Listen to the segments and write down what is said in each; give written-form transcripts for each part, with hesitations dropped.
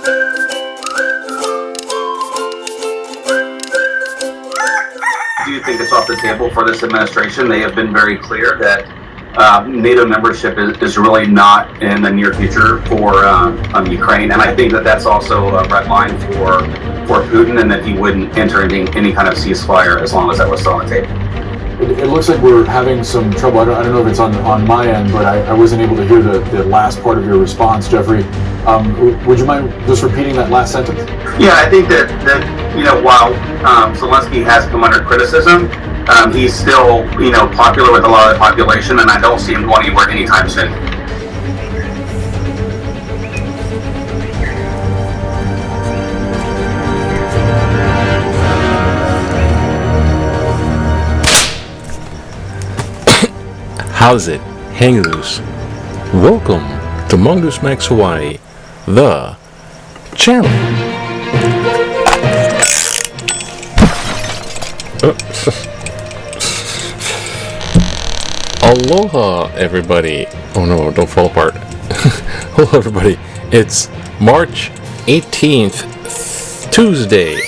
Do you think it's off the table for this administration? They have been very clear that NATO membership is really not in the near future for Ukraine, and I think that that's also a red line for Putin, and that he wouldn't enter into any kind of ceasefire as long as that was still on the table. It looks like we're having some trouble. I don't know if it's on my end, but I wasn't able to hear the last part of your response, Jeffrey. Would you mind just repeating that last sentence? Yeah, I think that while Zelensky has come under criticism, he's still popular with a lot of the population, and I don't see him going anywhere anytime soon. How's it? Hang loose. Welcome to Mongoose Max Hawaii, the channel. Aloha, everybody. Oh no, don't fall apart. Hello, everybody. It's March 18th, Tuesday.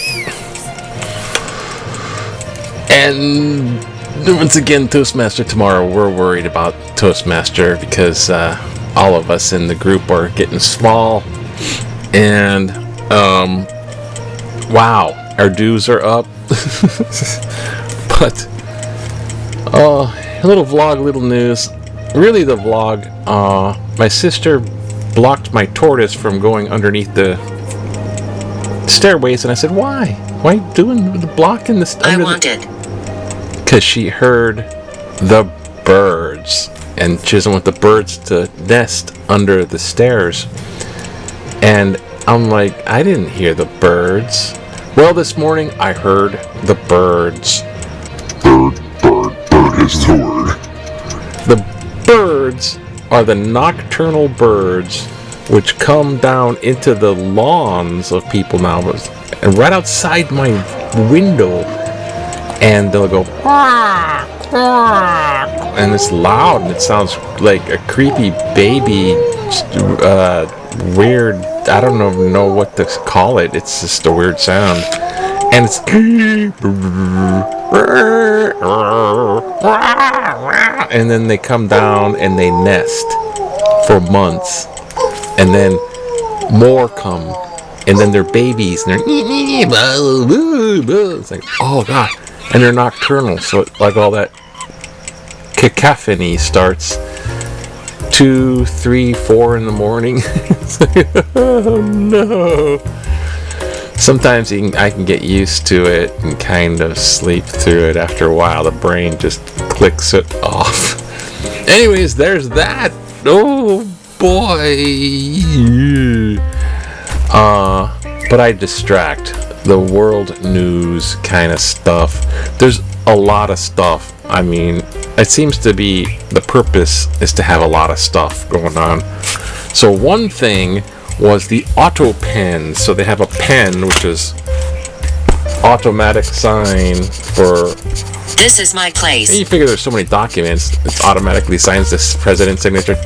And once again, Toastmaster tomorrow. We're worried about Toastmaster because all of us in the group are getting small. And, wow, our dues are up. But, a little vlog, little news. Really, the vlog, my sister blocked my tortoise from going underneath the stairways, and I said, why? Why are you doing the blocking this? I want it. Because she heard the birds, and she doesn't want the birds to nest under the stairs. And I'm like, I didn't hear the birds. Well, this morning I heard the birds. Bird is the word. The birds are the nocturnal birds which come down into the lawns of people now, and right outside my window, and they'll go, and it's loud, and it sounds like a creepy baby, weird, I don't know what to call it, it's just a weird sound, and it's, and then they come down and they nest for months, and then more come, and then they're babies, and they're, it's like, oh god, and they're nocturnal, so like all that cacophony starts 2, 3, 4 in the morning. It's like, oh no. Sometimes I can get used to it and kind of sleep through it. After a while, the brain just clicks it off. Anyways, there's that. Oh boy. But I distract. The world news kind of stuff. There's a lot of stuff. I mean, it seems to be the purpose is to have a lot of stuff going on. So one thing was the auto pen. So they have a pen which is automatic sign for. This is my place. And you figure there's so many documents, it automatically signs this president's signature.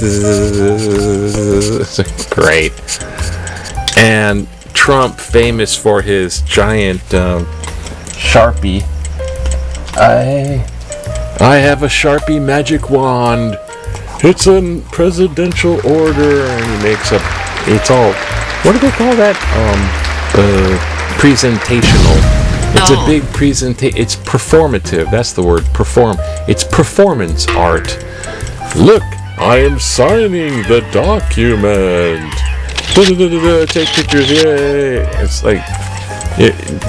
It's great. And Trump, famous for his giant Sharpie. I have a Sharpie magic wand. It's a presidential order, and he makes up. It's all. What do they call that? Presentational. It's a big presentation. It's performative. That's the word. Perform. It's performance art. Look, I am signing the document. Take pictures, yay! It's like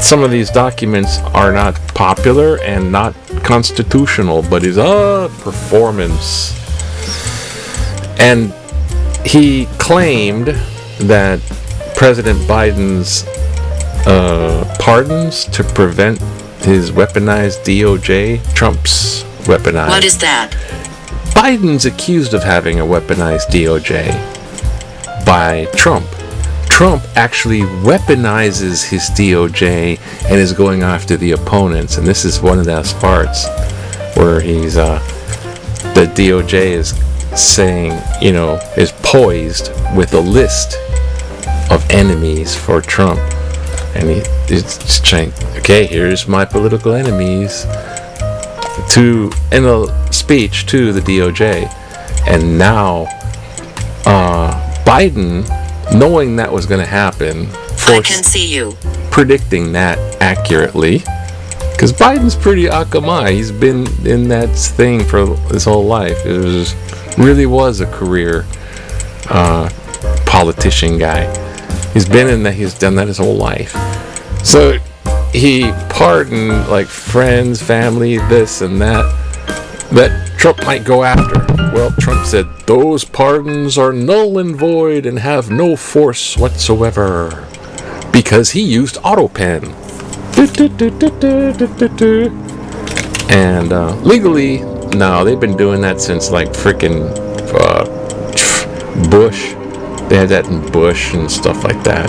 some of these documents are not popular and not constitutional, but it's a performance. And he claimed that President Biden's pardons to prevent his weaponized DOJ, Trump's weaponized. What is that? Biden's accused of having a weaponized DOJ by Trump. Trump actually weaponizes his DOJ and is going after the opponents. And this is one of those parts where he's, the DOJ is saying, is poised with a list of enemies for Trump. And he's saying, okay, here's my political enemies, in a speech to the DOJ. And now Biden, knowing that was going to happen, I can see you. predicting that accurately, because Biden's pretty akamai. He's been in that thing for his whole life. It really was a career politician guy. He's been in that. He's done that his whole life. So he pardoned like friends, family, this and that Trump might go after. Well, Trump said those pardons are null and void and have no force whatsoever because he used AutoPen. And legally, no, they've been doing that since like frickin' Bush. They had that in Bush and stuff like that.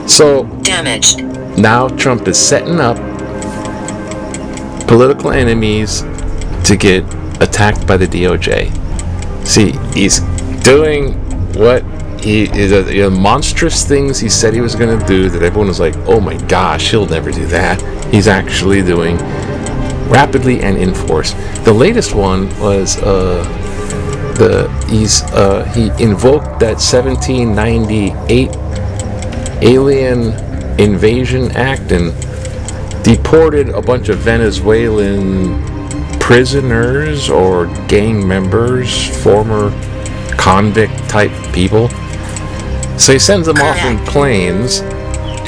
So Damaged. now Trump is setting up political enemies to get attacked by the DOJ. See, he's doing what he is, monstrous things he said he was going to do that everyone was like, oh my gosh, he'll never do that. He's actually doing rapidly and in force. The latest one was he invoked that 1798 Alien Invasion Act and deported a bunch of Venezuelan prisoners or gang members, former convict type people. So he sends them off in planes,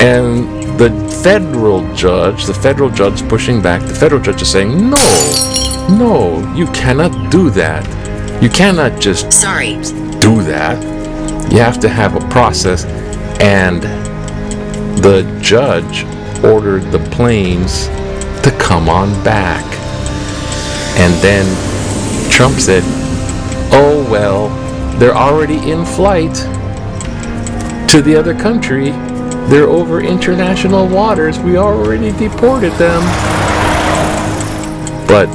and the federal judge pushing back. The federal judge is saying, no, you cannot do that. You cannot just do that. You have to have a process. And the judge ordered the planes to come on back. And then Trump said, oh well, they're already in flight to the other country. They're over international waters. We already deported them. But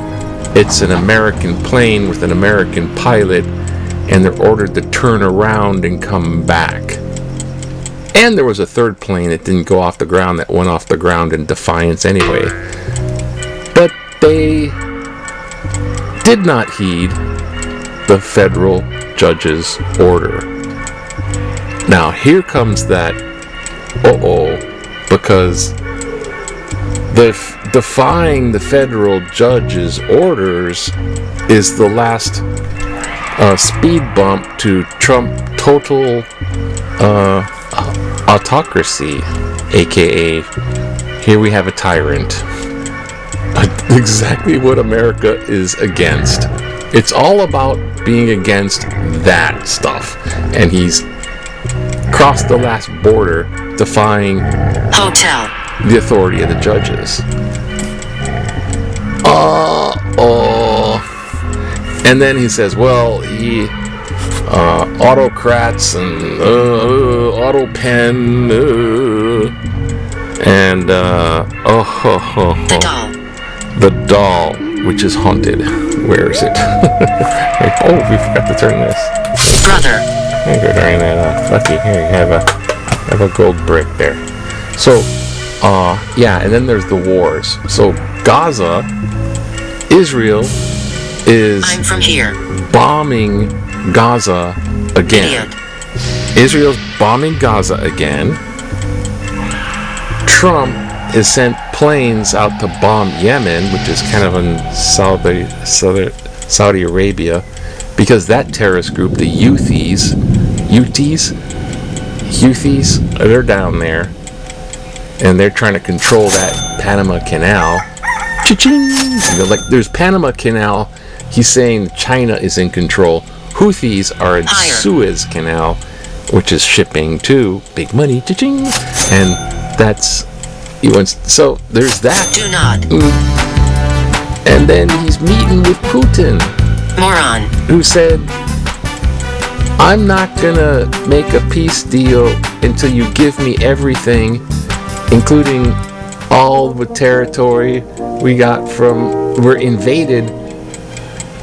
it's an American plane with an American pilot, and they're ordered to turn around and come back. And there was a third plane that didn't go off the ground that went off the ground in defiance anyway. But they did not heed the federal judge's order. Now here comes that because defying the federal judge's orders is the last speed bump to Trump total autocracy, aka here we have a tyrant. Exactly what America is against. It's all about being against that stuff, and he's crossed the last border, defying the authority of the judges. And then he says, well, he autocrats and AutoPen and the doll, which is haunted. Where is it? Oh, we forgot to turn this. Brother. I'm gonna turn that off. Lucky, here you have a gold brick there. So, and then there's the wars. So Gaza, Israel is I'm from here. bombing Gaza again. Idiot. Israel's bombing Gaza again. Trump has sent planes out to bomb Yemen, which is kind of in Saudi Arabia, because that terrorist group, the Houthis, they're down there, and they're trying to control that Panama Canal. Cha-ching! Like, there's Panama Canal. He's saying China is in control. Houthis are in Suez Canal, which is shipping too. Big money, cha-ching! And that's so there's that. Do not. And then he's meeting with Putin, Moron. who said, I'm not gonna make a peace deal until you give me everything, including all the territory we're invaded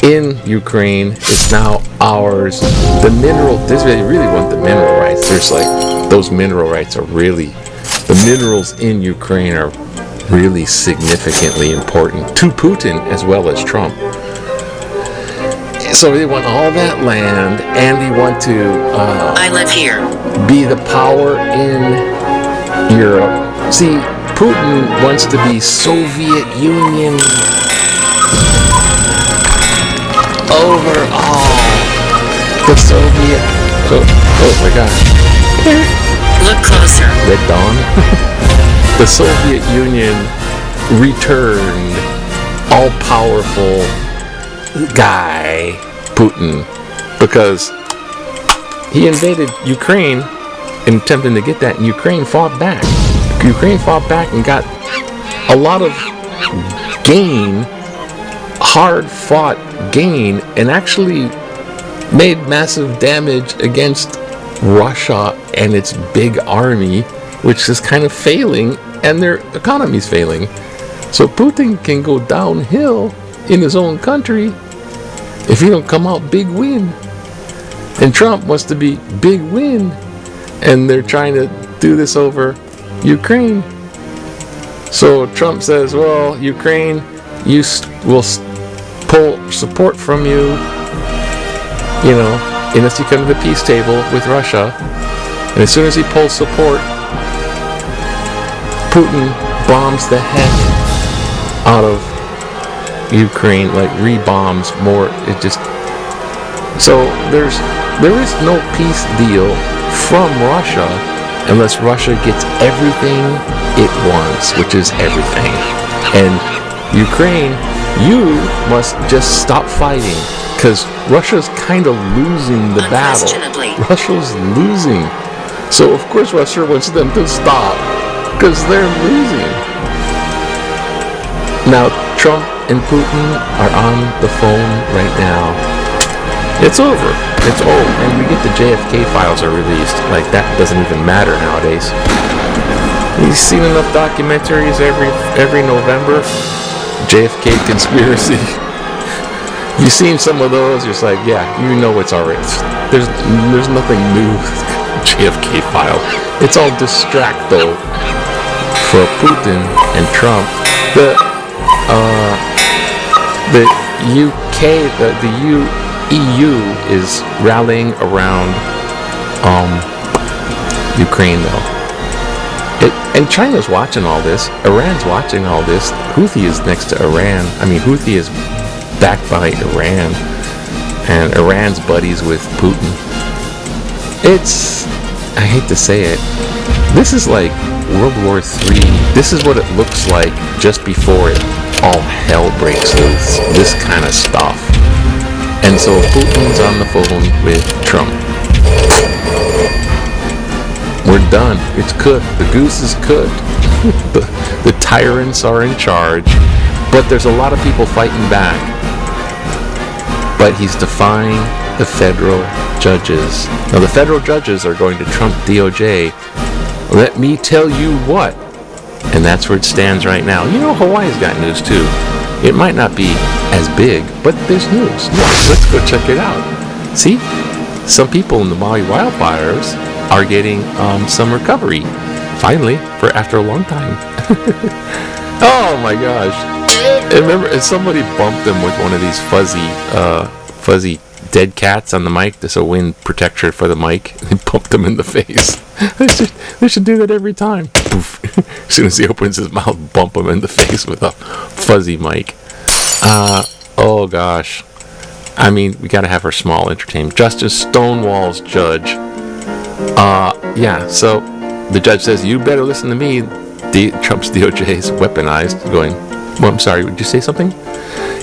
in Ukraine. It's now ours. The mineral, they really want the mineral rights. There's like those mineral rights are really, the minerals in Ukraine are really significantly important to Putin as well as Trump. So they want all that land, and they want to I live here. be the power in Europe. See, Putin wants to be Soviet Union overall. The Soviet. Oh my gosh. Look closer. Red Dawn. The Soviet Union returned all-powerful guy, Putin, because he invaded Ukraine and attempting to get that, and Ukraine fought back. Ukraine fought back and got a lot of gain, hard-fought gain, and actually made massive damage against Russia and its big army, which is kind of failing, and their economy's failing. So Putin can go downhill in his own country if he don't come out big win. And Trump wants to be big win, and they're trying to do this over Ukraine. So Trump says, well, Ukraine, will pull support from you, unless you come to the peace table with Russia. And as soon as he pulls support, Putin bombs the heck out of Ukraine, like rebombs more. So there is no peace deal from Russia unless Russia gets everything it wants, which is everything. And Ukraine, you must just stop fighting, because Russia's kind of losing the battle. Russia's losing. So of course Russia wants them to stop, because they're losing. Now Trump and Putin are on the phone right now. It's over. It's old. And we get the JFK files are released. Like, that doesn't even matter nowadays. You've seen enough documentaries every November. JFK conspiracy. You've seen some of those, you're just like, yeah, you know it's already. There's nothing new with JFK file. It's all distracto for Putin and Trump. The UK, the EU is rallying around Ukraine, though. And China's watching all this. Iran's watching all this. Houthi is next to Iran. Houthi is backed by Iran. And Iran's buddies with Putin. I hate to say it, this is like World War III. This is what it looks like just before all hell breaks loose. This kind of stuff. And so Putin's on the phone with Trump. We're done. It's cooked. The goose is cooked. The tyrants are in charge. But there's a lot of people fighting back. But he's defying the federal judges. Now the federal judges are going to Trump DOJ. Let me tell you what. And that's where it stands right now. Hawaii's got news too. It might not be as big, but there's news. Let's go check it out. See? Some people in the Maui wildfires are getting some recovery. Finally, after a long time. Oh my gosh. And remember, somebody bumped them with one of these fuzzy dead cats on the mic. There's a wind protector for the mic. They bumped them in the face. They should do that every time. Poof. As soon as he opens his mouth, bump him in the face with a fuzzy mic. Oh gosh. We gotta have our small entertainment. Justice Stonewall's judge. So the judge says, you better listen to me. Trump's DOJ is weaponized. Going, well, I'm sorry, would you say something?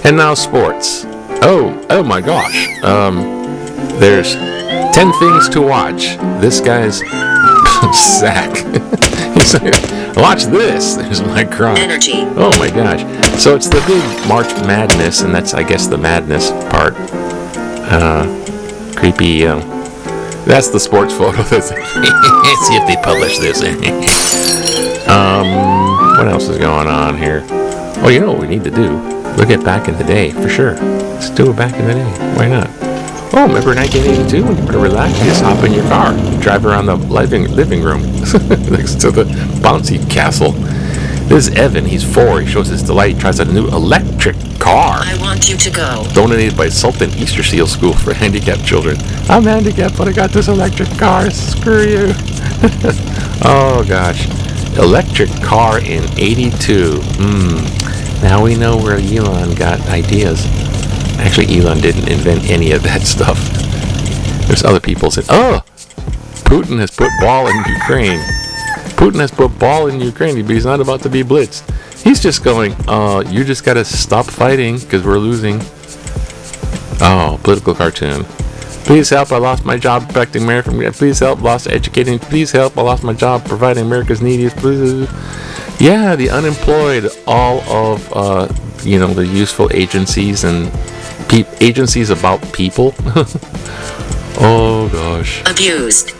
And now sports. Oh my gosh. There's 10 things to watch. This guy's sack. He's like, watch this. There's my crop. Energy. Oh my gosh. So it's the big March Madness, and that's, I guess, the madness part. Creepy. That's the sports photo. Let's see if they publish this. What else is going on here? Oh, you know what we need to do? Look at back in the day, for sure. Let's do it back in the day. Why not? Oh, remember 1982 when you want to relax? You just hop in your car, drive around the living room next to the bouncy castle. This is Evan. He's 4. He shows his delight. Tries out a new electric car. I want you to go. Donated by Sultan Easter Seal School for handicapped children. I'm handicapped, but I got this electric car. Screw you. Oh gosh, electric car in '82. Now we know where Elon got ideas. Actually, Elon didn't invent any of that stuff. There's other people said, "Oh, Putin has put ball in Ukraine. Putin has put ball in Ukraine, but he's not about to be blitzed. He's just going, you just got to stop fighting because we're losing." Oh, political cartoon. Please help, I lost my job protecting America. Please help, lost educating. Please help, I lost my job providing America's neediest. Please. Yeah, the unemployed, all of, the useful agencies and agencies about people. Oh, gosh. Abused.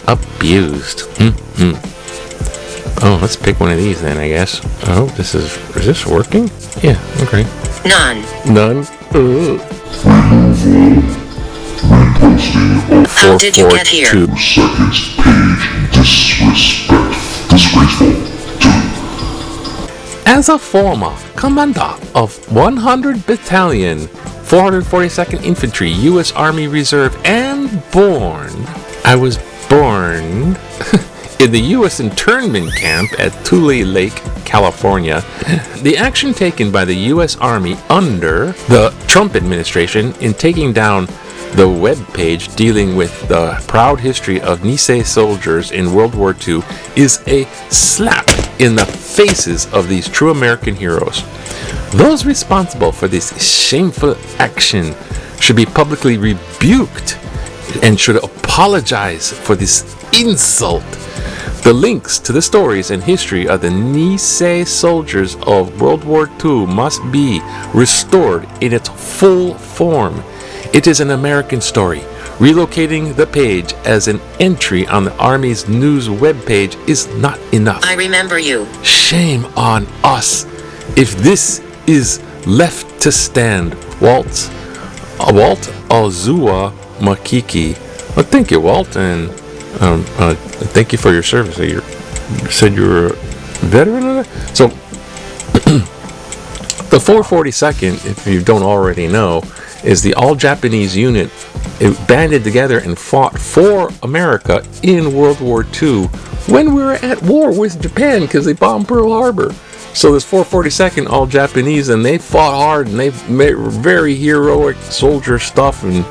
Oh, let's pick one of these then, I guess. Oh, is this working? Yeah, okay. None. How did you get here? 2 seconds, page, disgraceful. As a former commander of 100 Battalion, 442nd Infantry, U.S. Army Reserve, and I was born in the U.S. internment camp at Tule Lake, California. The action taken by the U.S. Army under the Trump administration in taking down the web page dealing with the proud history of Nisei soldiers in World War II is a slap in the faces of these true American heroes. Those responsible for this shameful action should be publicly rebuked and should apologize for this insult. The links to the stories and history of the Nisei soldiers of World War II must be restored in its full form. It is an American story. Relocating the page as an entry on the Army's news webpage is not enough. I remember you. Shame on us if this is left to stand. Walt Azua Makiki. Well, thank you, Walt, and thank you for your service. You said you were a veteran? So, the 442nd, if you don't already know, is the all-Japanese unit. It banded together and fought for America in World War II when we were at war with Japan because they bombed Pearl Harbor. So this 442nd, all Japanese, and they fought hard and they made very heroic soldier stuff and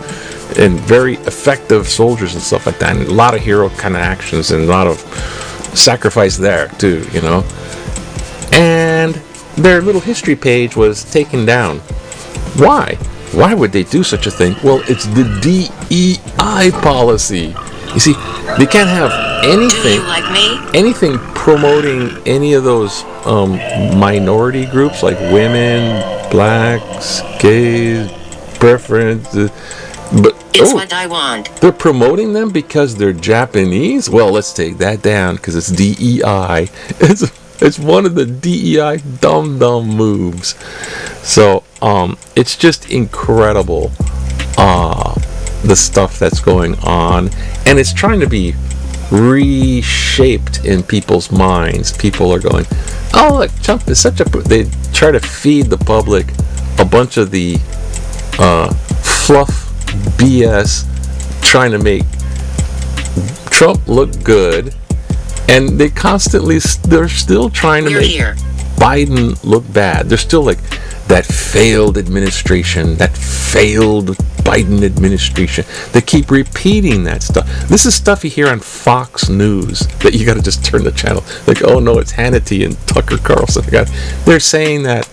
very effective soldiers and stuff like that. And a lot of hero kind of actions and a lot of sacrifice there too, And their little history page was taken down. Why? Why would they do such a thing? Well, it's the DEI policy. You see, they can't have anything. Do you like me? Anything promoting any of those minority groups like women, blacks, gays, preference. But it's what I want. They're promoting them because they're Japanese. Well, let's take that down because it's DEI. It's one of the DEI dumb moves. So it's just incredible the stuff that's going on, and it's trying to be reshaped in people's minds. People are going, oh look, Trump is such a... They try to feed the public a bunch of the fluff BS, trying to make Trump look good, and they're still trying to make Biden look bad. They're still like, that failed administration, that failed Biden administration. They keep repeating that stuff. This is stuff you hear on Fox News that you got to just turn the channel. Like, oh no, it's Hannity and Tucker Carlson. They're saying that,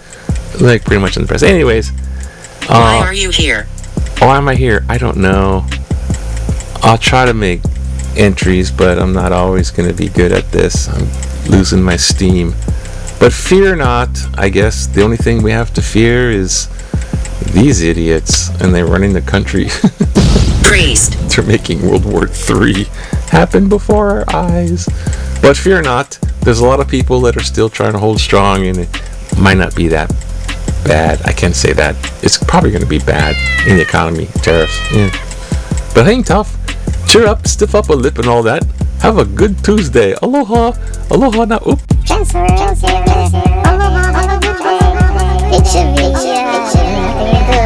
like, pretty much in the press. Anyways. Why are you here? Why am I here? I don't know. I'll try to make entries, but I'm not always going to be good at this. I'm losing my steam. But fear not, I guess. The only thing we have to fear is these idiots, and they're running the country. Priest. They're making World War III happen before our eyes. But fear not, there's a lot of people that are still trying to hold strong, and it might not be that bad. I can't say that. It's probably going to be bad in the economy, tariffs. Yeah. But hang tough. Cheer up, stiff up a lip and all that. Have a good Tuesday. Aloha. Aloha na oop. Aloha, aloha, it's a video.